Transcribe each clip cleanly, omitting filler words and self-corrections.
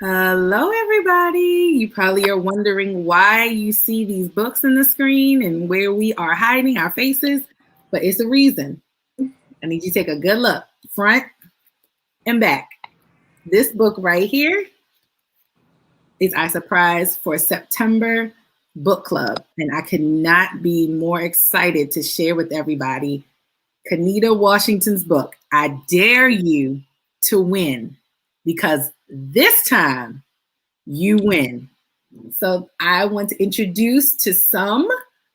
Hello, everybody. You probably are wondering why you see these books in the screen and where we are hiding our faces, but it's a reason. I need you to take a good look, front and back. This book right here is our surprise for September book club, and I could not be more excited to share with everybody Kanita Washington's book, I Dare You to Win, because this time you win. So I want to introduce to some,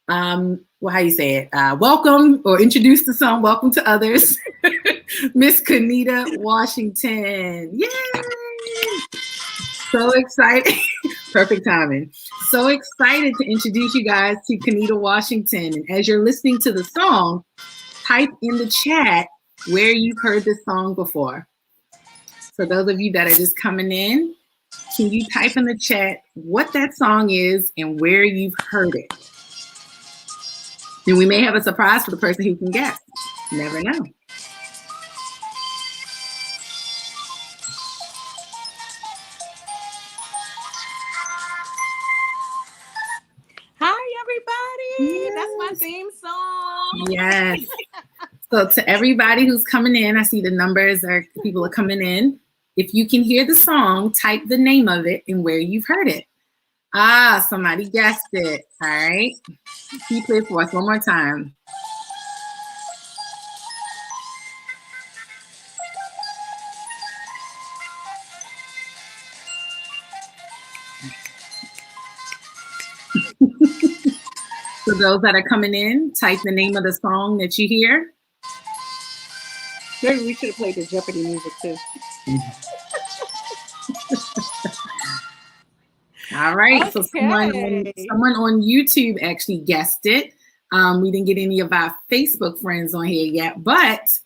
how you say it? Welcome, or introduce to some, welcome to others, Miss Kanita Washington. Yay! So excited. Perfect timing. So excited to introduce you guys to Kanita Washington. And as you're listening to the song, type in the chat where you've heard this song before. For those of you that are just coming in, can you type in the chat what that song is and where you've heard it? Then we may have a surprise for the person who can guess. Never know. Hi, everybody. Yes. That's my theme song. Yes. So to everybody who's coming in, I see the numbers or people are coming in. If you can hear the song, type the name of it and where you've heard it. Ah, somebody guessed it. All right. Can you play it for us one more time? For those that are coming in, type the name of the song that you hear. Maybe we should have played the Jeopardy music too. All right, okay. So someone on YouTube actually guessed it. We didn't get any of our Facebook friends on here yet, but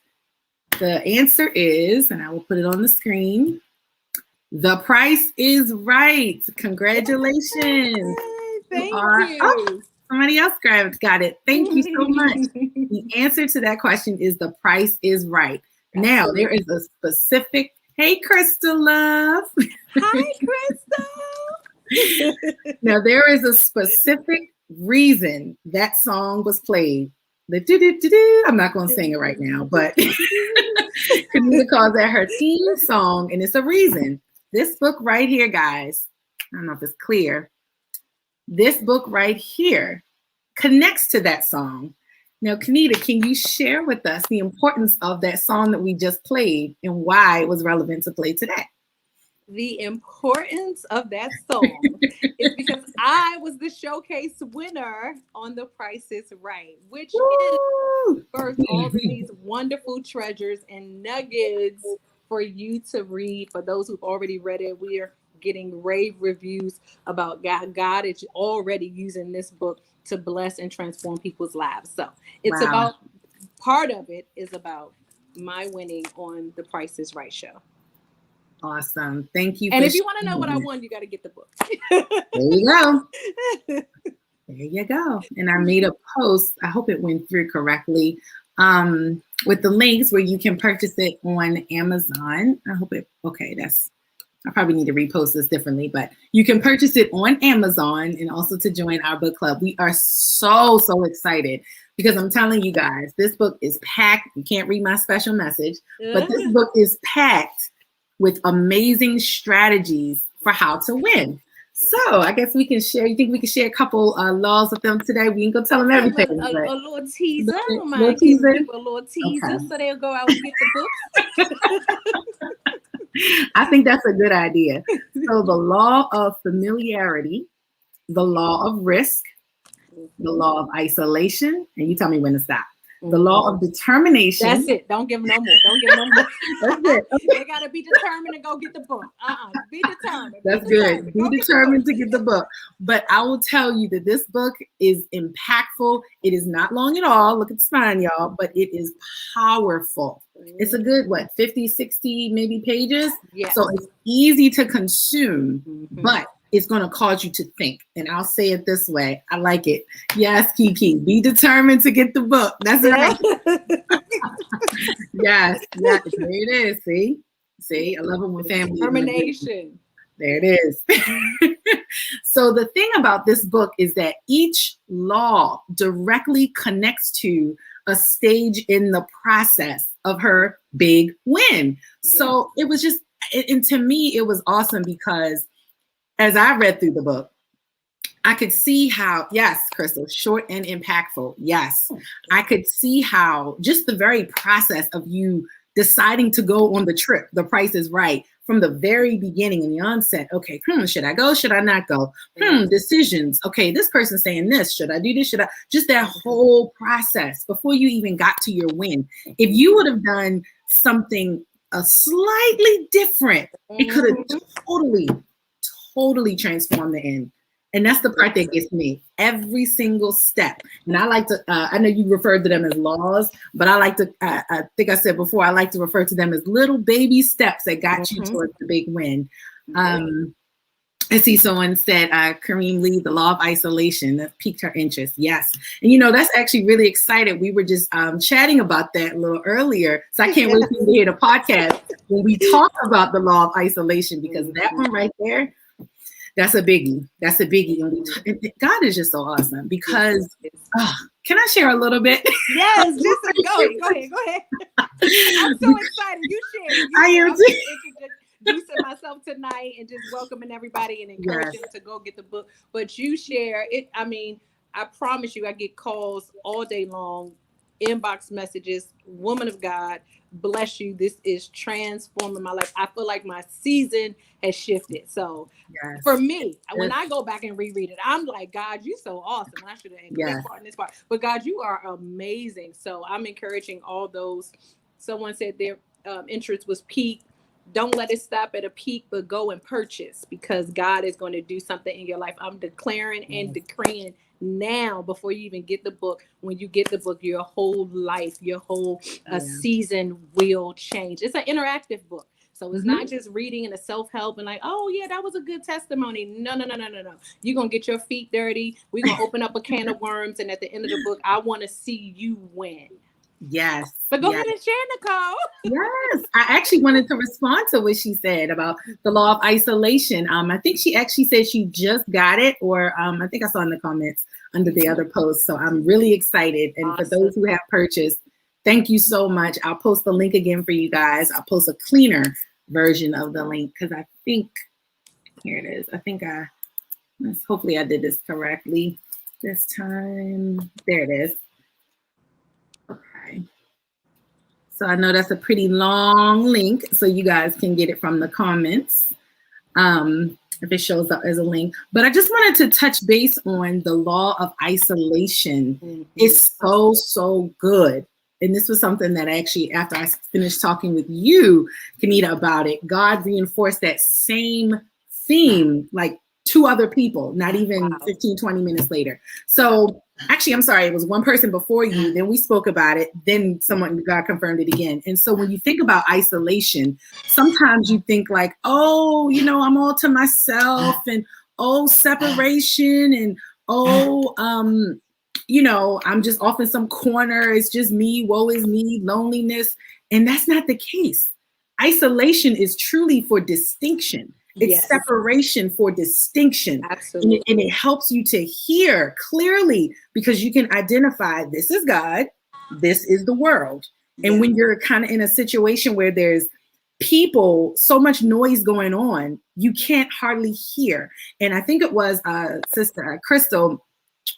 the answer is, and I will put it on the screen, The Price is Right. Congratulations. Yay, thank you. Oh, somebody else got it. Thank you so much. The answer to that question is The Price is Right. Now, there is a specific, hey, Crystal Love. Hi, Crystal. Now, there is a specific reason that song was played. The do-do-do-do. I'm not going to sing it right now, but Kanita calls that her theme song, and it's a reason. This book right here, guys, I don't know if it's clear. This book right here connects to that song. Now, Kanita, can you share with us the importance of that song that we just played and why it was relevant to play today? The importance of that song is because I was the showcase winner on The Price is Right, which is birth all of these wonderful treasures and nuggets for you to read. For those who've already read it, we are getting rave reviews about God. God is already using this book to bless and transform people's lives. So it's about, part of it is about my winning on The Price is Right show. Awesome. Thank you. And if you want to know what I won, you got to get the book. There you go. There you go. And I made a post. I hope it went through correctly with the links where you can purchase it on Amazon. I hope it, okay, I probably need to repost this differently, but you can purchase it on Amazon and also to join our book club. We are so excited because I'm telling you guys, this book is packed. You can't read my special message, but this book is packed with amazing strategies for how to win. So I guess we can share. You think we can share a couple laws with them today? We can go tell them everything. A little teaser. A little teaser. Okay. So they'll go out and get the books. I think that's a good idea. So the law of familiarity, the law of risk, the law of isolation, and you tell me when to stop. The law of determination. That's it. Don't give them no more. Don't give them no more. That's it. Okay. They got to be determined to go get the book. Be determined. That's good. Be determined to get the book. But I will tell you that this book is impactful. It is not long at all. Look at the spine, y'all. But it is powerful. It's a good, 50, 60 maybe pages? Yes. So it's easy to consume, but it's going to cause you to think. And I'll say it this way. I like it. Yes, Kiki, be determined to get the book. That's right. Yes, there it is. See, I love it when family. Determination. There it is. So the thing about this book is that each law directly connects to a stage in the process of her big win. So it was just, and to me, it was awesome because as I read through the book, I could see how, yes, Crystal, short and impactful. Yes. I could see how just the very process of you deciding to go on the trip, the Price is Right, from the very beginning in the onset. Okay, should I go? Should I not go? Decisions. Okay, this person's saying this. Should I do this? Should I? Just that whole process before you even got to your win. If you would have done something slightly different, it could have totally transformed the end. And that's the part that gets me every single step. And I like to, I know you referred to them as laws, but I like to, I think I said before, I like to refer to them as little baby steps that got you towards the big win. I see someone said, Kareem Lee, the law of isolation, that piqued her interest. Yes. And that's actually really excited. We were just chatting about that a little earlier. So I can't wait for you to hear the podcast when we talk about the law of isolation, because that one right there, that's a biggie. That's a biggie. And God is just so awesome because, can I share a little bit? Yes, just go ahead. I'm so excited. You share. I am too. Introducing myself tonight and just welcoming everybody and encouraging them to go get the book. But you share it. I mean, I promise you, I get calls all day long, inbox messages, woman of God, bless you. This is transforming my life. I feel like my season has shifted. So for me, when I go back and reread it, I'm like, God, you're so awesome. I should have had this part. But God, you are amazing. So I'm encouraging all those. Someone said their interest was peaked. Don't let it stop at a peak, but go and purchase, because God is going to do something in your life. I'm declaring and decreeing now, before you even get the book. When you get the book, your whole life, your whole season will change. It's an interactive book. So it's not just reading and a self-help and like, oh yeah, that was a good testimony. No. You're going to get your feet dirty. We're going to open up a can of worms. And at the end of the book, I want to see you win. Yes. But go ahead and share, Nicole. Yes. I actually wanted to respond to what she said about the law of isolation. I think she actually said she just got it, or I think I saw in the comments under the other post. So I'm really excited. And for those who have purchased, thank you so much. I'll post the link again for you guys. I'll post a cleaner version of the link because I think, here it is. I think hopefully I did this correctly this time. There it is. Okay. So I know that's a pretty long link, so you guys can get it from the comments if it shows up as a link. But I just wanted to touch base on the law of isolation. It's so good. And this was something that actually, after I finished talking with you, Kanita, about it, God reinforced that same theme, like 2 other people, not even 15, 20 minutes later. So actually, I'm sorry, it was one person before you, then we spoke about it, then God confirmed it again. And so when you think about isolation, sometimes you think like, oh, I'm all to myself, and separation, and I'm just off in some corner. It's just me, woe is me, loneliness. And that's not the case. Isolation is truly for distinction. It's separation for distinction. Absolutely. And it helps you to hear clearly, because you can identify, this is God, this is the world. And when you're kind of in a situation where there's people, so much noise going on, you can't hardly hear. And I think it was Sister Crystal,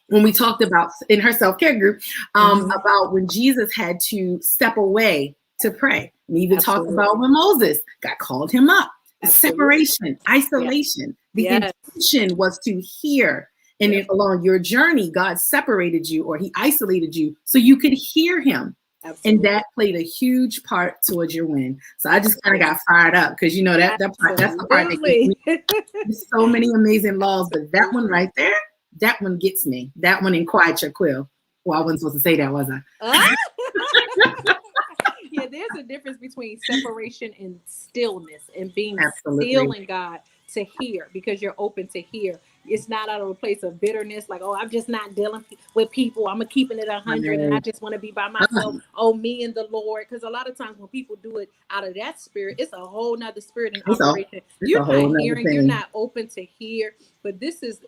when we talked about in her self-care group, about when Jesus had to step away to pray. We even talked about when Moses, God called him up. Separation, isolation. The intention was to hear. And along your journey, God separated you, or he isolated you so you could hear him. And that played a huge part towards your win. So I just kind of got fired up because that part, that's the part that gets me. There's so many amazing laws, but that one right there, that one gets me. That one in Quiet Your Quill. Well, I wasn't supposed to say that, was I? Yeah, there's a difference between separation and stillness, and being still in God to hear, because you're open to hear. it's not out of a place of bitterness, like, oh, I'm just not dealing with people. I'm keeping it 100 and I just want to be by myself. Oh, me and the Lord. Because a lot of times when people do it out of that spirit, it's a whole nother spirit in operation. You're not hearing, you're not open to hear. But this is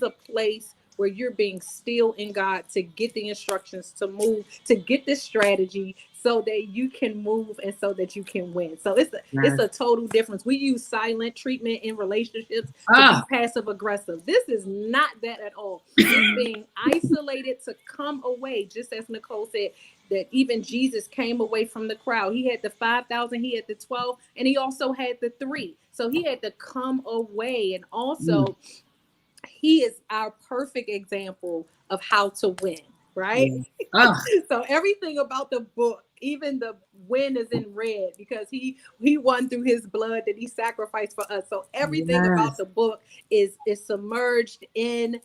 a place where you're being still in God to get the instructions to move, to get this strategy so that you can move and so that you can win. So it's a total difference. We use silent treatment in relationships to be passive aggressive. This is not that at all. It's being isolated to come away, just as Nicole said, that even Jesus came away from the crowd. He had the 5,000, he had the 12, and he also had the 3. So he had to come away. And also, he is our perfect example of how to win, right? So everything about the book, even the win is in red because he won through his blood that he sacrificed for us. So everything about the book is submerged in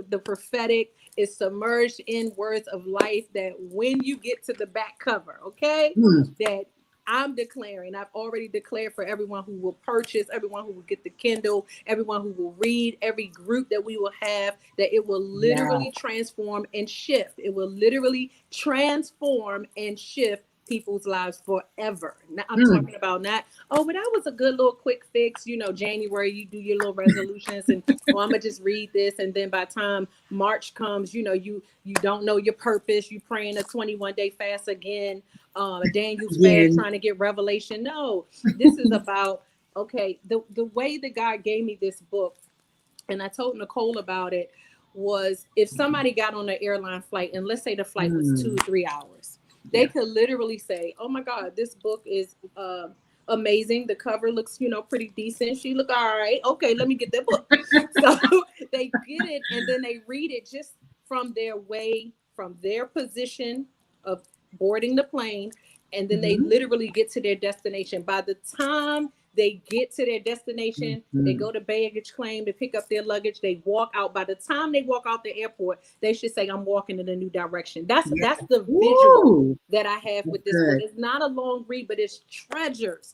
the prophetic, is submerged in words of life that when you get to the back cover, okay, that I'm declaring, I've already declared for everyone who will purchase, everyone who will get the Kindle, everyone who will read, every group that we will have, that it will literally transform and shift. It will literally transform and shift people's lives forever. Now, I'm talking about not, oh, but that was a good little quick fix. You know, January, you do your little resolutions and, oh, I'm going to just read this. And then by the time March comes, you know, you don't know your purpose. You praying a 21-day fast again. Daniel's fast trying to get revelation. No, this is about, okay, the way that God gave me this book, and I told Nicole about it, was if somebody got on an airline flight, and let's say the flight was 2-3 hours, they could literally say, oh my God, this book is amazing. The cover looks, you know, pretty decent. She look all right. Okay, let me get that book. So they get it and then they read it just from their position of boarding the plane, and then they literally get to their destination. By the time they get to their destination, they go to baggage claim to pick up their luggage, they walk out. By the time they walk out the airport, they should say, I'm walking in a new direction. That's the visual that I have with this book. It's not a long read, but it's treasures.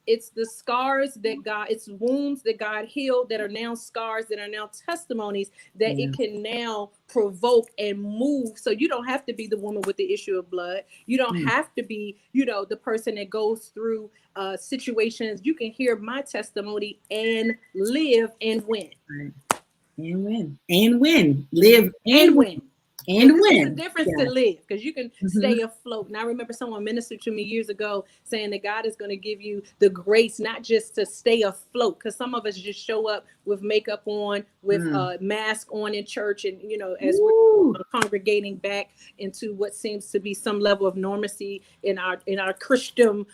It's the scars that God, it's wounds that God healed that are now scars, that are now testimonies that it can now provoke and move. So you don't have to be the woman with the issue of blood. You don't have to be, you know, the person that goes through situations. You can hear my testimony and live and win. And win. And win. Live and win. And win. It's a difference to live, because you can stay afloat. And I remember someone ministered to me years ago saying that God is going to give you the grace not just to stay afloat, because some of us just show up with makeup on, with mask on in church, and you know, as we're congregating back into what seems to be some level of normacy in our Christian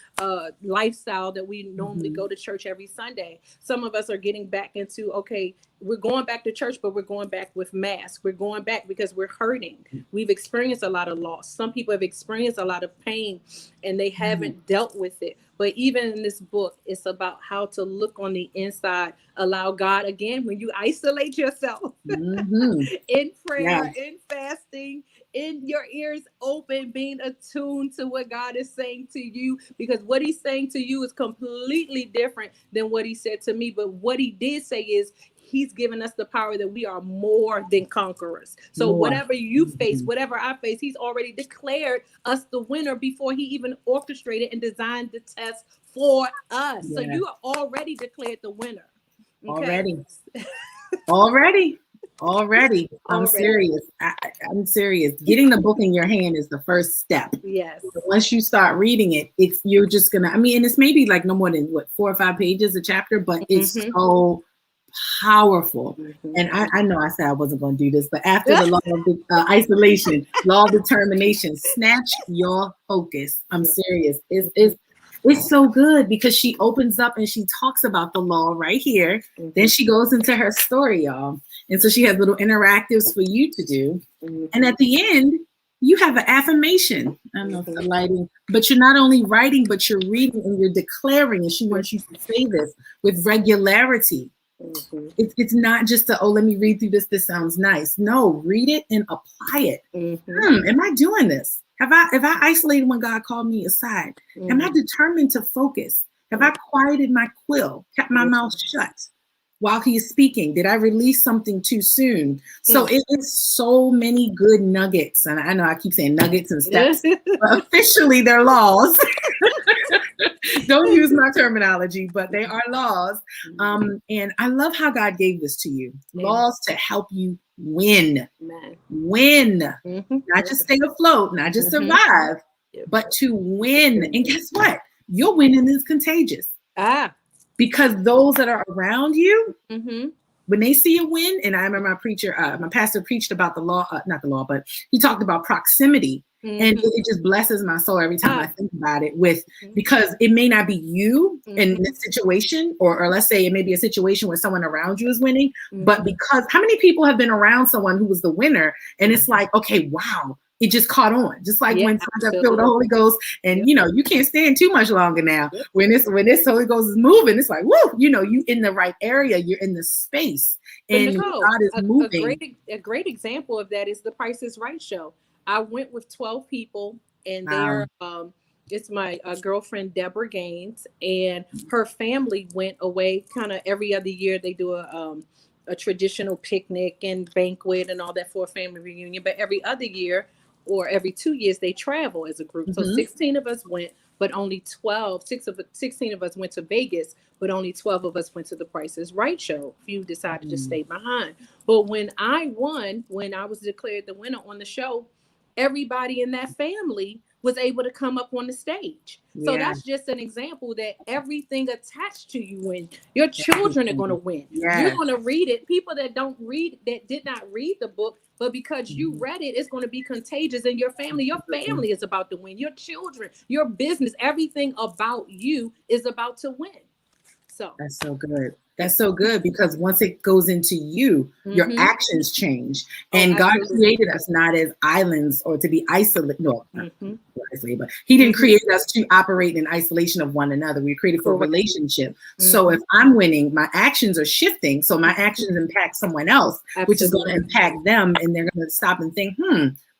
lifestyle that we normally go to church every Sunday. Some of us are getting back into, okay, we're going back to church, but we're going back with masks. We're going back because we're hurting. We've experienced a lot of loss. Some people have experienced a lot of pain and they haven't dealt with it. But even in this book, it's about how to look on the inside, allow God, again, when you isolate yourself in prayer, in fasting, in your ears open, being attuned to what God is saying to you, because what he's saying to you is completely different than what he said to me. But what he did say is, he's given us the power that we are more than conquerors. So whatever you face, whatever I face, he's already declared us the winner before he even orchestrated and designed the test for us. So you are already declared the winner. Okay? Already. I'm serious. I'm serious. Getting the book in your hand is the first step. Yes. So once you start reading it, you're just gonna, I mean, and it's maybe like no more than 4 or 5 pages a chapter, but it's so powerful. And I know I said I wasn't going to do this, but after the law of isolation, law of determination, snatch your focus. I'm serious. It's so good because she opens up and she talks about the law right here. Then she goes into her story, y'all. And so she has little interactives for you to do. And at the end, you have an affirmation. I don't know if the lighting, but you're not only writing, but you're reading and you're declaring. And she wants you to say this with regularity. It's not just let me read through this. This sounds nice. No, read it and apply it. Am I doing this? Have I isolated when God called me aside? Am I determined to focus? Have I quieted my quill, kept my mouth shut? while he is speaking? Did I release something too soon? So it is so many good nuggets. And I know I keep saying nuggets and steps, but officially they're laws. Don't use my terminology, but they are laws. And I love how God gave this to you. Laws to help you win. Win. Not just stay afloat, not just survive, but to win. And guess what? Your winning is contagious. Because those that are around you, when they see a win, and I remember my pastor preached about the law, not the law, but he talked about proximity. And it just blesses my soul every time I think about it because it may not be you in this situation, or let's say it may be a situation where someone around you is winning, but because how many people have been around someone who was the winner, and it's like, okay, wow, it just caught on. Just like when someone got filled with the Holy Ghost, and you know, you can't stand too much longer now. When this Holy Ghost is moving, it's like, woo, you know, you in the right area, you're in the space, and Nicole, God is moving. A great example of that is the Price is Right show. I went with 12 people, and they're it's my girlfriend Deborah Gaines, and her family went away kind of every other year. They do a traditional picnic and banquet and all that for a family reunion, but every other year or every 2 years they travel as a group. So 16 of us went, but only 16 of us went to Vegas, but only 12 of us went to the Price is Right show. A few decided to stay behind. But when I won, when I was declared the winner on the show, everybody in that family was able to come up on the stage. So that's just an example that everything attached to you win. Your children are going to win. You're going to read it. People that did not read the book, but because you read it, it's going to be contagious in your family. Your family is about to win. Your children, your business, everything about you is about to win. So that's so good. That's so good, because once it goes into you, your actions change. And God created us not as islands or to be isolated. No, not isolated, but He didn't create us to operate in isolation of one another. We were created for a relationship. So if I'm winning, my actions are shifting. So my actions impact someone else, which is going to impact them. And they're going to stop and think,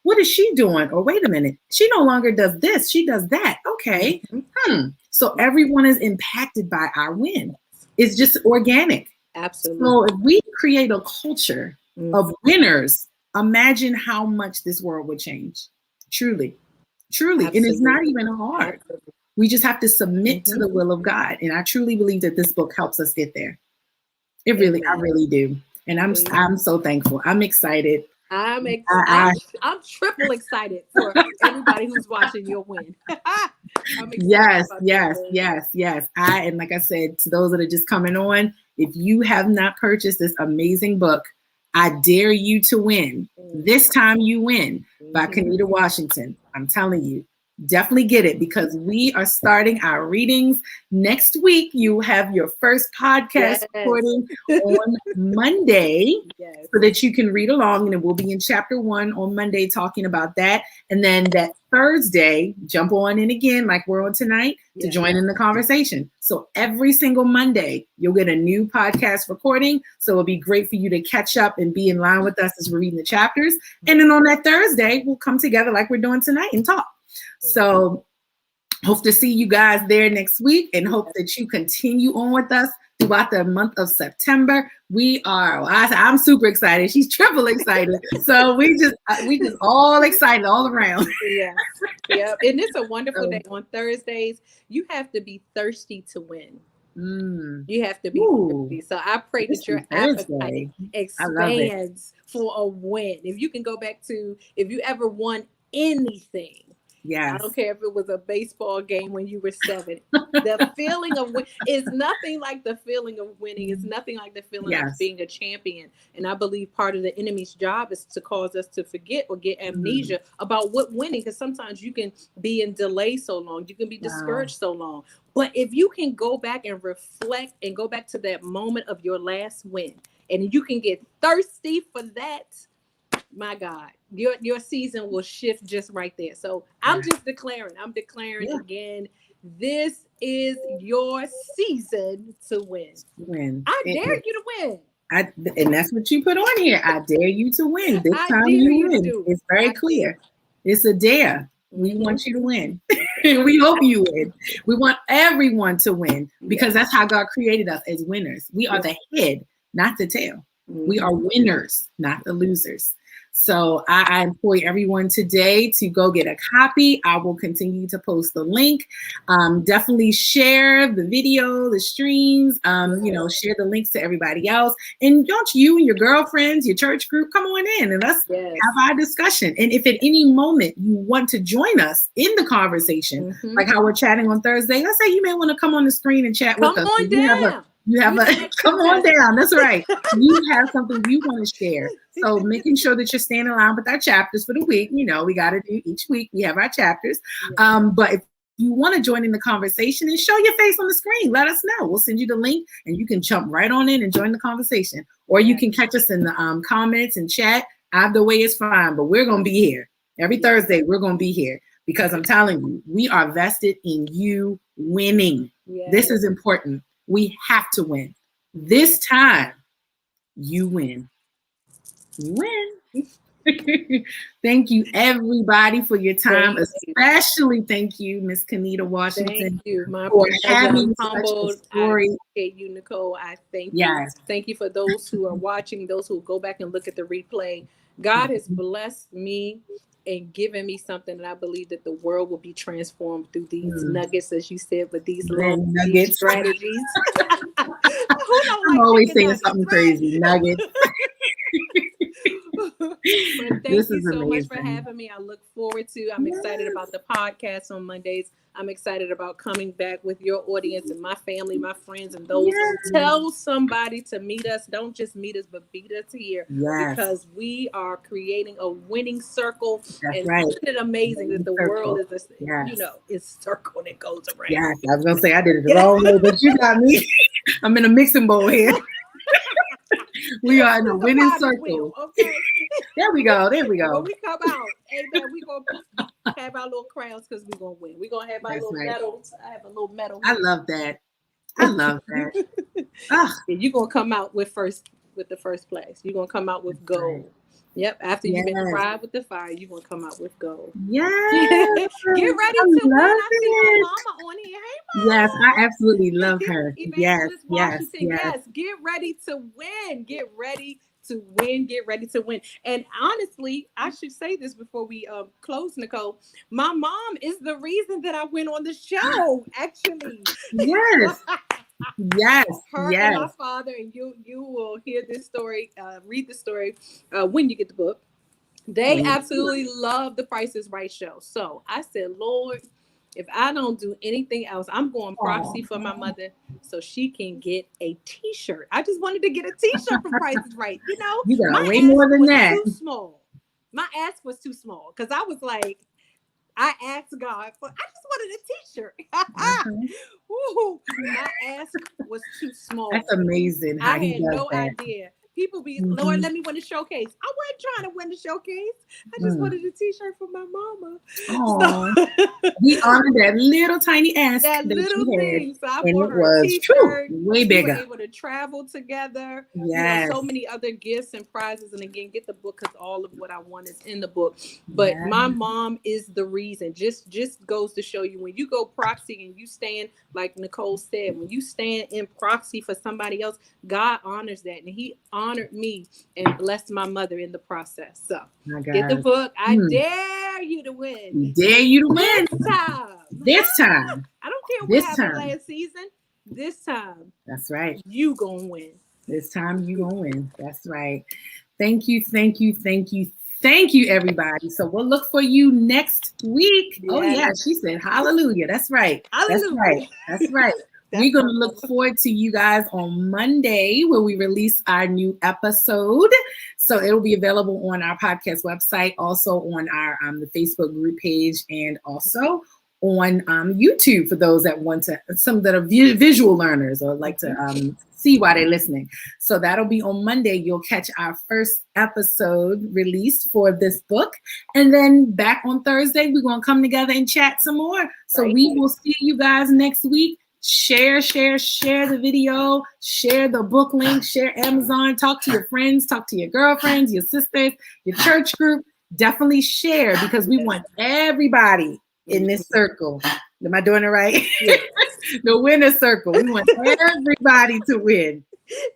what is she doing? Or wait a minute, she no longer does this. She does that. Okay. So everyone is impacted by our win. It's just organic. Absolutely. So if we create a culture of winners, imagine how much this world would change. Truly. Truly. Absolutely. And it's not even hard. Absolutely. We just have to submit to the will of God. And I truly believe that this book helps us get there. I really do. And I'm so thankful. I'm excited. I'm triple excited for everybody who's watching your win. Yes. And like I said, to those that are just coming on, if you have not purchased this amazing book, I Dare You to Win. This Time You Win by Kanita Washington. I'm telling you, definitely get it, because we are starting our readings next week. You have your first podcast recording on Monday so that you can read along, and we'll be in chapter 1 on Monday talking about that. And then that Thursday, jump on in again like we're on tonight to join in the conversation. So every single Monday, you'll get a new podcast recording. So it'll be great for you to catch up and be in line with us as we're reading the chapters. And then on that Thursday, we'll come together like we're doing tonight and talk. So hope to see you guys there next week, and hope that you continue on with us throughout the month of September. I'm super excited. She's triple excited. So we just all excited all around. Yeah. And it's a wonderful day. On Thursdays, you have to be thirsty to win. You have to be thirsty. So I pray that your appetite expands for a win. If you can go back to, if you ever won anything, I don't care if it was a baseball game when you were 7. The feeling of win is nothing like the feeling of winning. It's nothing like the feeling of being a champion. And I believe part of the enemy's job is to cause us to forget or get amnesia about what winning, because sometimes you can be in delay so long. You can be discouraged so long. But if you can go back and reflect and go back to that moment of your last win, and you can get thirsty for that, my God, your season will shift just right there. So I'm declaring again, this is your season to win. I dare you to win. And that's what you put on here. I dare you to win. This time you win. It's very clear. It's a dare. We want you to win. We hope you win. We want everyone to win, because that's how God created us, as winners. We are the head. not the tale. We are winners, not the losers. So I implore everyone today to go get a copy. I will continue to post the link. Definitely share the video, the streams, share the links to everybody else. And don't you and your girlfriends, your church group, come on in and let's have our discussion. And if at any moment you want to join us in the conversation, like how we're chatting on Thursday, let's say you may want to come on the screen and chat with us. Come on down. You have come on down. That's right. You have something you want to share. So making sure that you're staying aligned with our chapters for the week. We got to do each week. We have our chapters. But if you want to join in the conversation and show your face on the screen, let us know. We'll send you the link and you can jump right on in and join the conversation. Or you can catch us in the comments and chat. Either way is fine, but we're going to be here. Every Thursday, we're going to be here because I'm telling you, we are vested in you winning. This is important. We have to win. This time, you win. You win. Thank you, everybody, for your time. Especially thank you, Miss Kanita Washington. Thank you. My for pleasure. having I'm humbled. such a story. I appreciate you, Nicole. I thank you. Thank you for those who are watching, those who go back and look at the replay. God has blessed me and given me something that I believe that the world will be transformed through these nuggets, as you said, with these little nuggets strategies. I'm always saying something crazy. Nuggets. But thank you so much for having me. I look forward to. I'm excited about the podcast on Mondays. I'm excited about coming back with your audience and my family, my friends, and those who tell somebody to meet us. Don't just meet us, but beat us here because we are creating a winning circle. Isn't it amazing that the world is, is circle that goes around? Yes, I was gonna say I did it the wrong way, but you got me. I'm in a mixing bowl here. We are in a winning circle. Wheel, okay. There we go. When we come out, amen, we're going to have our little crowns because we're going to win. We're going to have our little medals. I have a little medal. I love that. You're going to come out with the first place. You're going to come out with gold. Yep. After you've been tried with the fire, you're going to come out with gold. Yes. Get ready to win. I see my mama on here. Hey, Mama. Yes, I absolutely love her. Yes. Get ready to win. Get ready to win. Get ready to win. And honestly, I should say this before we close, Nicole. My mom is the reason that I went on the show, actually. Yes. Her and my father, and you will hear this story, read the story when you get the book. They absolutely love the Price is Right show. So I said, Lord, if I don't do anything else, I'm going proxy for my mother so she can get a T-shirt. I just wanted to get a T-shirt for Price is Right. You got way more than that. Too small. My ask was too small because I was like, I asked God for. I just wanted a T-shirt. My ask was too small. That's amazing. I had no idea. People be, Lord, let me win the showcase. I wasn't trying to win the showcase. I just wanted a T-shirt for my mama. We honored that little tiny ask. That little thing. So I and bought it her was a T-shirt. Way bigger. We were able to travel together. Yes. So many other gifts and prizes. And again, get the book because all of what I want is in the book. But my mom is the reason. Just goes to show you when you go proxy and you stand, like Nicole said, when you stand in proxy for somebody else, God honors that. And he honored me and blessed my mother in the process. So get the book. I dare you to win. Dare you to win. This time. I don't care what happened last season. This time. That's right. You gonna win. This time you gonna win. That's right. Thank you, everybody. So we'll look for you next week. Yes. Oh yeah, she said hallelujah. That's right. Hallelujah. That's right. We're going to look forward to you guys on Monday where we release our new episode. So it'll be available on our podcast website, also on our the Facebook group page, and also on YouTube for those that want to, some that are visual learners or like to see why they're listening. So that'll be on Monday. You'll catch our first episode released for this book. And then back on Thursday, we're going to come together and chat some more. So we will see you guys next week. Share the video, share the book link, share Amazon, talk to your friends, talk to your girlfriends, your sisters, your church group. Definitely share because we want everybody in this circle. Am I doing it right? Yes. The winner circle. We want everybody to win.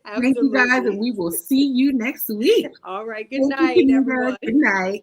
Thank you guys, and we will see you next week. All right. Good night, everyone. Good night.